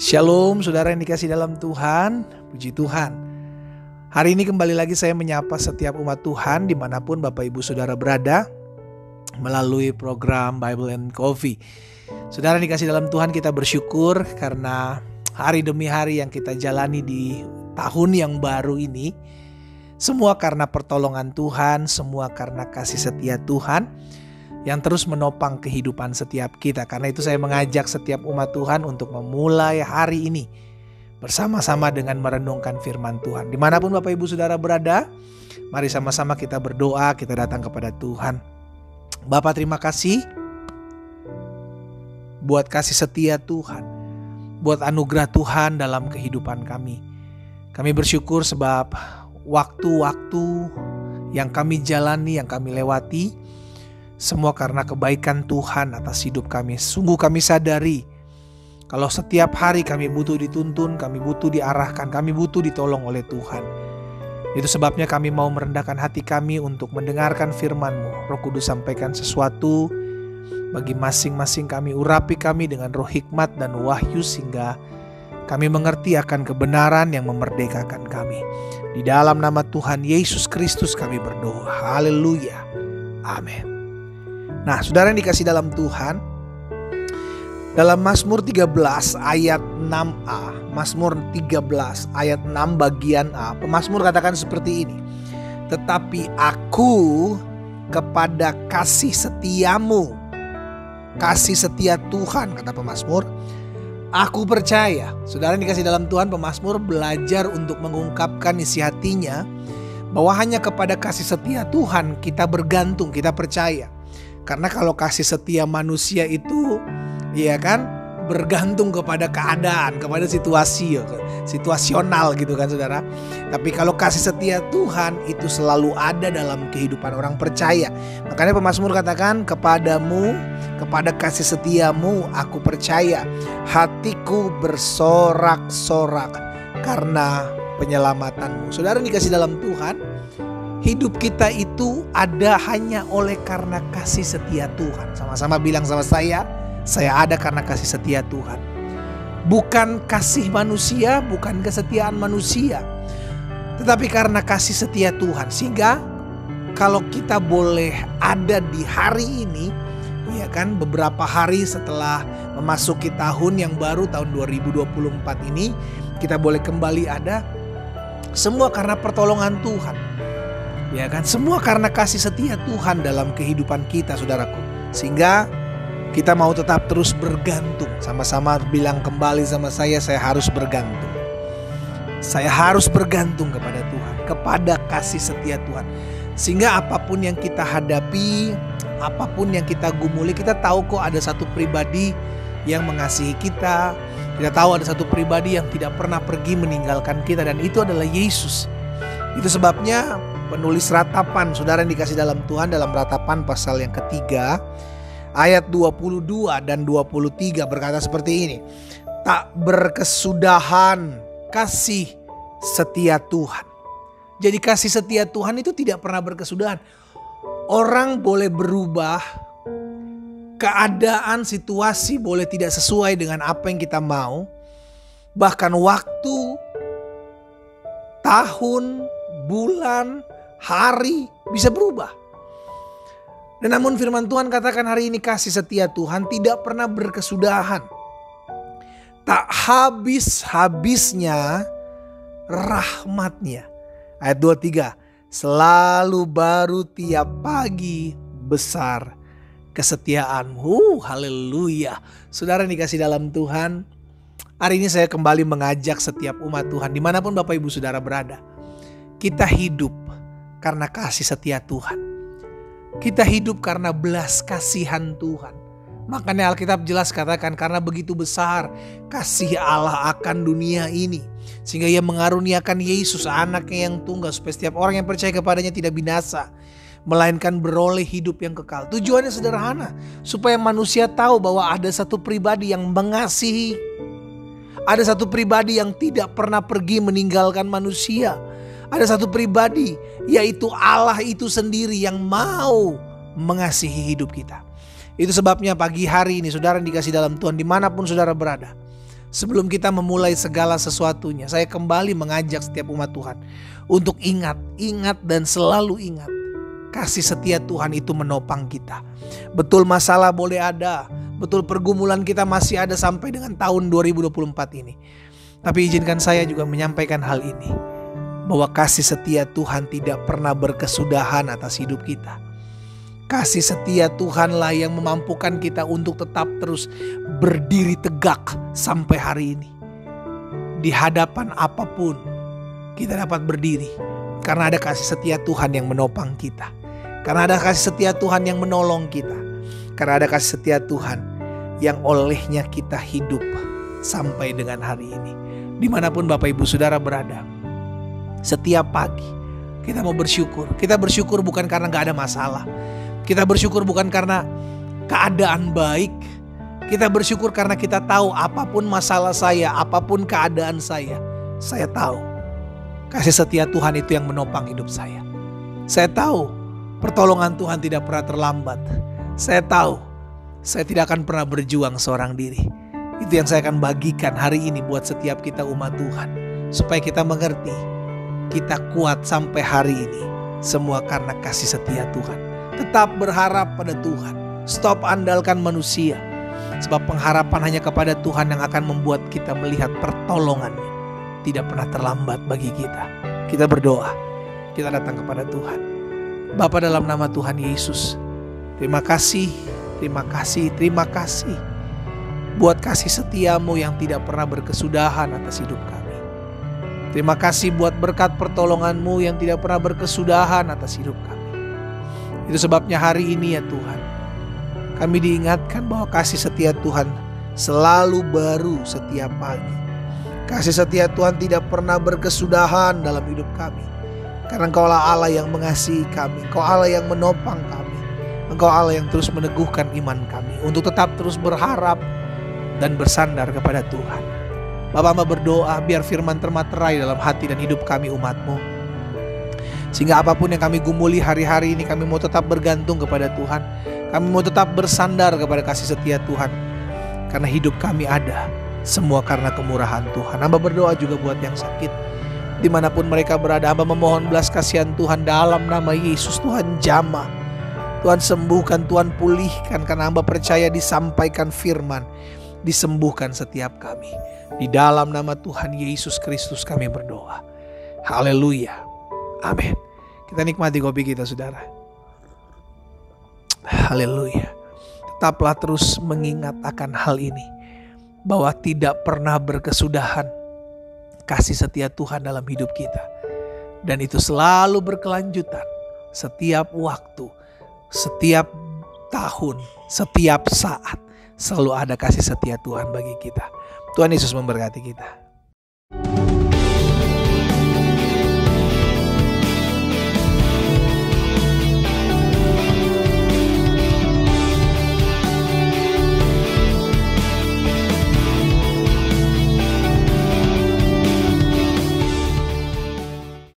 Shalom saudara yang dikasih dalam Tuhan, puji Tuhan. Hari ini kembali lagi saya menyapa setiap umat Tuhan dimanapun Bapak Ibu Saudara berada melalui program Bible and Coffee. Saudara yang dikasih dalam Tuhan, kita bersyukur karena hari demi hari yang kita jalani di tahun yang baru ini, semua karena pertolongan Tuhan, semua karena kasih setia Tuhan yang terus menopang kehidupan setiap kita. Karena itu saya mengajak setiap umat Tuhan untuk memulai hari ini bersama-sama dengan merenungkan firman Tuhan. Dimanapun Bapak Ibu Saudara berada, mari sama-sama kita berdoa, kita datang kepada Tuhan. Bapa, terima kasih buat kasih setia Tuhan, buat anugerah Tuhan dalam kehidupan kami. Kami bersyukur sebab waktu-waktu yang kami jalani, yang kami lewati, semua karena kebaikan Tuhan atas hidup kami. Sungguh kami sadari kalau setiap hari kami butuh dituntun, kami butuh diarahkan, kami butuh ditolong oleh Tuhan. Itu sebabnya kami mau merendahkan hati kami untuk mendengarkan firman-Mu. Roh Kudus sampaikan sesuatu bagi masing-masing kami, urapi kami dengan roh hikmat dan wahyu sehingga kami mengerti akan kebenaran yang memerdekakan kami. Di dalam nama Tuhan Yesus Kristus kami berdoa. Haleluya. Amin. Nah, saudara yang dikasih dalam Tuhan, dalam Mazmur 13 ayat 6a, Mazmur 13 ayat 6 bagian A, pemazmur katakan seperti ini. Tetapi aku kepada kasih setiamu, kasih setia Tuhan, kata pemazmur, aku percaya. Saudara yang dikasih dalam Tuhan, pemazmur belajar untuk mengungkapkan isi hatinya bahwa hanya kepada kasih setia Tuhan kita bergantung, kita percaya. Karena kalau kasih setia manusia itu, ya kan, bergantung kepada keadaan, kepada situasi, situasional gitu kan saudara. Tapi kalau kasih setia Tuhan itu selalu ada dalam kehidupan orang percaya. Makanya pemazmur katakan, kepadamu, kepada kasih setiamu aku percaya. Hatiku bersorak-sorak karena penyelamatanmu. Saudara dikasih dalam Tuhan, hidup kita itu ada hanya oleh karena kasih setia Tuhan. Sama-sama bilang sama saya ada karena kasih setia Tuhan. Bukan kasih manusia, bukan kesetiaan manusia, tetapi karena kasih setia Tuhan. Sehingga kalau kita boleh ada di hari ini, ya kan, beberapa hari setelah memasuki tahun yang baru, tahun 2024 ini, kita boleh kembali ada, semua karena pertolongan Tuhan. Ya kan, semua karena kasih setia Tuhan dalam kehidupan kita, saudaraku. Sehingga kita mau tetap terus bergantung. Sama-sama bilang kembali sama saya harus bergantung. Saya harus bergantung kepada Tuhan, kepada kasih setia Tuhan. Sehingga apapun yang kita hadapi, apapun yang kita gumuli, kita tahu kok ada satu pribadi yang mengasihi kita. Kita tahu ada satu pribadi yang tidak pernah pergi meninggalkan kita, dan itu adalah Yesus. Itu sebabnya penulis Ratapan, saudara yang dikasih dalam Tuhan, dalam Ratapan pasal yang ketiga ayat 22 dan 23 berkata seperti ini. Tak berkesudahan kasih setia Tuhan. Jadi kasih setia Tuhan itu tidak pernah berkesudahan. Orang boleh berubah, keadaan, situasi boleh tidak sesuai dengan apa yang kita mau. Bahkan waktu, tahun, bulan, hari bisa berubah. Dan namun firman Tuhan katakan hari ini kasih setia Tuhan tidak pernah berkesudahan. Tak habis-habisnya rahmatnya. Ayat 23. Selalu baru tiap pagi besar kesetiaanmu. Haleluya. Saudara yang dikasih dalam Tuhan, hari ini saya kembali mengajak setiap umat Tuhan dimanapun Bapak Ibu Saudara berada. Kita hidup karena kasih setia Tuhan. Kita hidup karena belas kasihan Tuhan. Makanya Alkitab jelas katakan, karena begitu besar kasih Allah akan dunia ini, sehingga Ia mengaruniakan Yesus anaknya yang tunggal, supaya setiap orang yang percaya kepadanya tidak binasa, melainkan beroleh hidup yang kekal. Tujuannya sederhana, supaya manusia tahu bahwa ada satu pribadi yang mengasihi, ada satu pribadi yang tidak pernah pergi meninggalkan manusia. Ada satu pribadi, yaitu Allah itu sendiri yang mau mengasihi hidup kita. Itu sebabnya pagi hari ini saudara yang dikasih dalam Tuhan, dimanapun saudara berada, Sebelum kita memulai segala sesuatunya, saya kembali mengajak setiap umat Tuhan untuk ingat dan selalu ingat. Kasih setia Tuhan itu menopang kita. Betul masalah boleh ada, betul pergumulan kita masih ada sampai dengan tahun 2024 ini. Tapi izinkan saya juga menyampaikan hal ini, bahwa kasih setia Tuhan tidak pernah berkesudahan atas hidup kita. Kasih setia Tuhanlah yang memampukan kita untuk tetap terus berdiri tegak sampai hari ini. Di hadapan apapun kita dapat berdiri karena ada kasih setia Tuhan yang menopang kita. Karena ada kasih setia Tuhan yang menolong kita. Karena ada kasih setia Tuhan yang olehnya kita hidup sampai dengan hari ini. Dimanapun Bapak Ibu Saudara berada, setiap pagi kita mau bersyukur. Kita bersyukur bukan karena gak ada masalah. Kita bersyukur bukan karena keadaan baik. Kita bersyukur karena kita tahu apapun masalah saya, apapun keadaan saya tahu kasih setia Tuhan itu yang menopang hidup saya. Saya tahu pertolongan Tuhan tidak pernah terlambat. Saya tahu saya tidak akan pernah berjuang seorang diri. Itu yang saya akan bagikan hari ini buat setiap kita umat Tuhan. Supaya kita mengerti, kita kuat sampai hari ini. Semua karena kasih setia Tuhan. Tetap berharap pada Tuhan. Stop andalkan manusia. Sebab pengharapan hanya kepada Tuhan yang akan membuat kita melihat pertolongannya tidak pernah terlambat bagi kita. Kita berdoa. Kita datang kepada Tuhan. Bapa, dalam nama Tuhan Yesus, terima kasih buat kasih setiamu yang tidak pernah berkesudahan atas hidup kami. Terima kasih buat berkat pertolonganmu yang tidak pernah berkesudahan atas hidup kami. Itu sebabnya hari ini ya Tuhan, kami diingatkan bahwa kasih setia Tuhan selalu baru setiap pagi. Kasih setia Tuhan tidak pernah berkesudahan dalam hidup kami. Karena Engkaulah Allah yang mengasihi kami, Engkau Allah yang menopang kami, Engkau Allah yang terus meneguhkan iman kami untuk tetap terus berharap dan bersandar kepada Tuhan. Bapa, hamba berdoa biar firman termaterai dalam hati dan hidup kami umat-Mu. Sehingga apapun yang kami gumuli hari-hari ini, kami mau tetap bergantung kepada Tuhan. Kami mau tetap bersandar kepada kasih setia Tuhan. Karena hidup kami ada semua karena kemurahan Tuhan. Hamba berdoa juga buat yang sakit. Dimanapun mereka berada, hamba memohon belas kasihan Tuhan dalam nama Yesus. Tuhan jamah, Tuhan sembuhkan, Tuhan pulihkan. Karena hamba percaya disampaikan firman, disembuhkan setiap kami. Di dalam nama Tuhan Yesus Kristus kami berdoa. Haleluya. Amin. Kita nikmati kopi kita, saudara. Haleluya. Tetaplah terus mengingat akan hal ini, bahwa tidak pernah berkesudahan kasih setia Tuhan dalam hidup kita. Dan itu selalu berkelanjutan. Setiap waktu, setiap tahun, setiap saat, selalu ada kasih setia Tuhan bagi kita. Tuhan Yesus memberkati kita.